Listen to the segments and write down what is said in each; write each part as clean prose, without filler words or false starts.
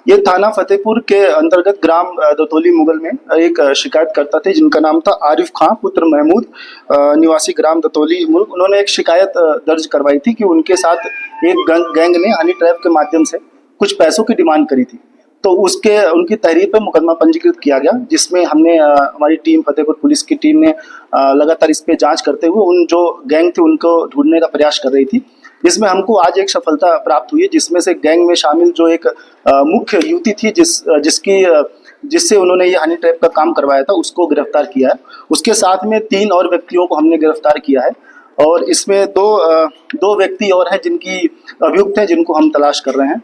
ये थाना फतेहपुर के अंतर्गत ग्राम दतौली मुगल में एक शिकायतकर्ता थे जिनका नाम था आरिफ खां पुत्र महमूद, निवासी ग्राम दतौली मुल्क। उन्होंने एक शिकायत दर्ज करवाई थी कि उनके साथ एक गैंग ने हनी ट्रैप के माध्यम से कुछ पैसों की डिमांड करी थी। तो उनकी तहरीर पर मुकदमा पंजीकृत किया गया, जिसमें हमने हमारी टीम फतेहपुर पुलिस की टीम ने लगातार इस पे जांच करते हुए उन जो गैंग थे उनको ढूंढने का प्रयास कर रही थी, जिसमें हमको आज एक सफलता प्राप्त हुई है। जिसमें से गैंग में शामिल जो एक मुख्य युवती थी जिससे उन्होंने ये हनी ट्रैप का काम करवाया था, उसको गिरफ्तार किया है। उसके साथ में 3 और व्यक्तियों को हमने गिरफ्तार किया है और इसमें दो व्यक्ति और हैं जिनकी अभियुक्त हैं, जिनको हम तलाश कर रहे हैं।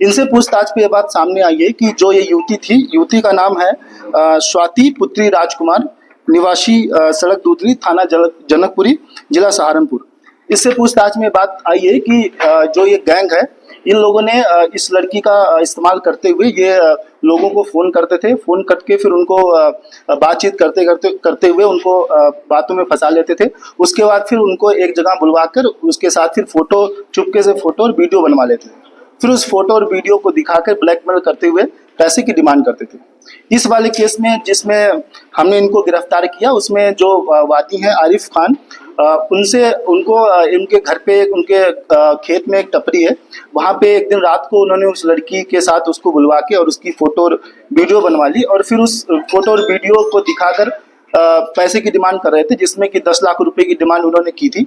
इनसे पूछताछ पे ये बात सामने आई है कि जो ये युवती थी, युवती का नाम है स्वाति पुत्री राजकुमार, निवासी सड़क दूधरी, थाना जनकपुरी, जिला सहारनपुर। इससे पूछताछ में बात आई है कि जो ये गैंग है, इन लोगों ने इस लड़की का इस्तेमाल करते हुए ये लोगों को फ़ोन करते थे। फ़ोन करके फिर उनको बातचीत करते हुए उनको बातों में फंसा लेते थे। उसके बाद फिर उनको एक जगह बुलवाकर उसके साथ फिर चुपके से फ़ोटो और वीडियो बनवा लेते थे। फिर उस फोटो और वीडियो को दिखाकर ब्लैकमेल करते हुए पैसे की डिमांड करते थे। इस वाले केस में जिसमें हमने इनको गिरफ्तार किया, उसमें जो वादी हैं आरिफ खान, उनको इनके घर पे उनके खेत में एक टपरी है, वहाँ पे एक दिन रात को उन्होंने उस लड़की के साथ उसको बुलवा के और उसकी फोटो और वीडियो बनवा ली और फिर उस फोटो और वीडियो को दिखाकर पैसे की डिमांड कर रहे थे, जिसमें कि 10 लाख रुपए की डिमांड उन्होंने की थी।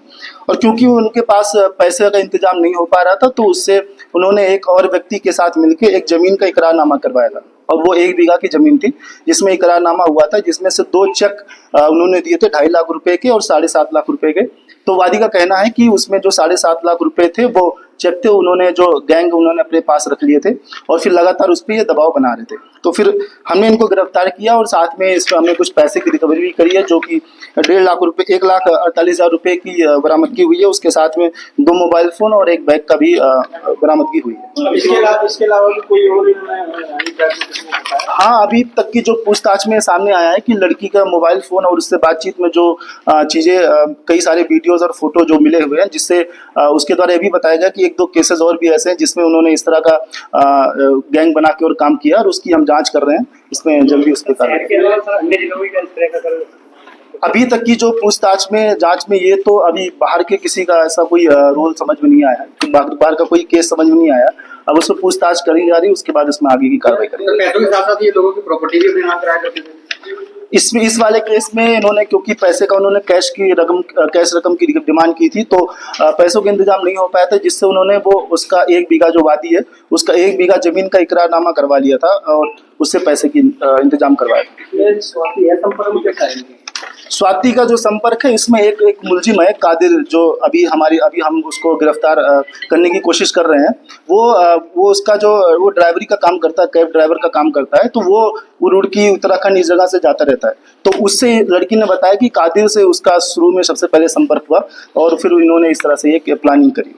और क्योंकि उनके पास पैसे का इंतजाम नहीं हो पा रहा था, तो उससे उन्होंने एक और व्यक्ति के साथ मिलकर एक जमीन का इकरारनामा करवाया था और वो 1 बीघा की जमीन थी, जिसमें इकरारनामा हुआ था, जिसमें से 2 चेक उन्होंने दिए थे 2.5 लाख रुपए के और 7.5 लाख रुपए के। तो वादी का कहना है कि उसमें जो 7.5 लाख रुपए थे वो चेक थे, उन्होंने जो गैंग उन्होंने अपने पास रख लिए थे और फिर लगातार उस पर ये दबाव बना रहे थे। तो फिर हमने इनको गिरफ्तार किया और साथ में इसमें हमने कुछ पैसे की रिकवरी भी करी है, जो कि 1.5 लाख रुपए 1,48,000 रुपए की बरामदगी हुई है। उसके साथ में 2 मोबाइल फोन और एक बैग का भी बरामदगी हुई है। इसके अलावा कोई और? हाँ, अभी तक की जो पूछताछ में सामने आया है कि लड़की का मोबाइल फोन और उससे बातचीत में जो चीजें, कई सारे वीडियोज और फोटो जो मिले हुए हैं, जिससे उसके द्वारा ये भी बताया गया कि 1-2 केसेस और भी ऐसे हैं जिसमें उन्होंने इस तरह का गैंग बना के और काम किया, और उसकी हम जांच कर रहे हैं। इसमें जल्दी उस पर अभी तक की जो पूछताछ में जांच में ये तो अभी बाहर के किसी का ऐसा कोई रोल समझ में नहीं आया है, बाहर का कोई केस समझ में नहीं आया। अब उसमें पूछताछ करी जा रही है, उसके बाद इसमें आगे की कार्रवाई करेंगे। पैसों के साथ-साथ ये लोगों की प्रॉपर्टी भी अपने नाम कराया करते थे। इस वाले केस में इन्होंने, क्योंकि पैसे का उन्होंने कैश रकम की डिमांड की थी, तो पैसों का इंतजाम नहीं हो पाया था, जिससे उन्होंने वो उसका 1 बीघा जो वादी है, उसका 1 बीघा जमीन का इकरारनामा करवा लिया था और उससे पैसे की इंतजाम करवाया था। स्वाति का जो संपर्क है, इसमें एक मुलजिम है कादिर, जो अभी हम उसको गिरफ्तार करने की कोशिश कर रहे हैं। वो उसका वो ड्राइवरी का काम करता है, कैब ड्राइवर का काम करता है। तो वो रुड़की उत्तराखंड इस जगह से जाता रहता है। तो उससे लड़की ने बताया कि कादिर से उसका शुरू में सबसे पहले संपर्क हुआ और फिर इन्होंने इस तरह से एक प्लानिंग करी।